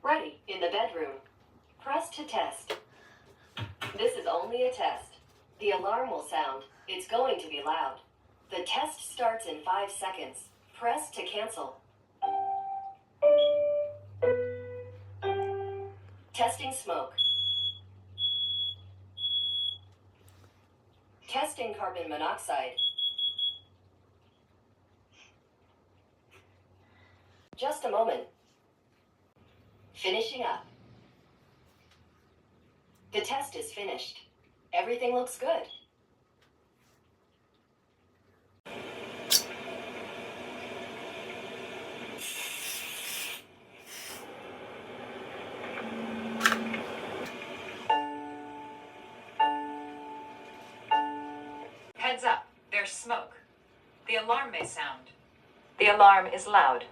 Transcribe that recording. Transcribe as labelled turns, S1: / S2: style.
S1: Ready. In the bedroom. Press to test. This is only a test. The alarm will sound. It's going to be loud. The test starts in 5 seconds. Press to cancel. Testing smoke. Testing carbon monoxide. Just a moment. Finishing up. The test is finished. Everything looks good.
S2: Heads up, there's smoke. The alarm may sound. The alarm is loud.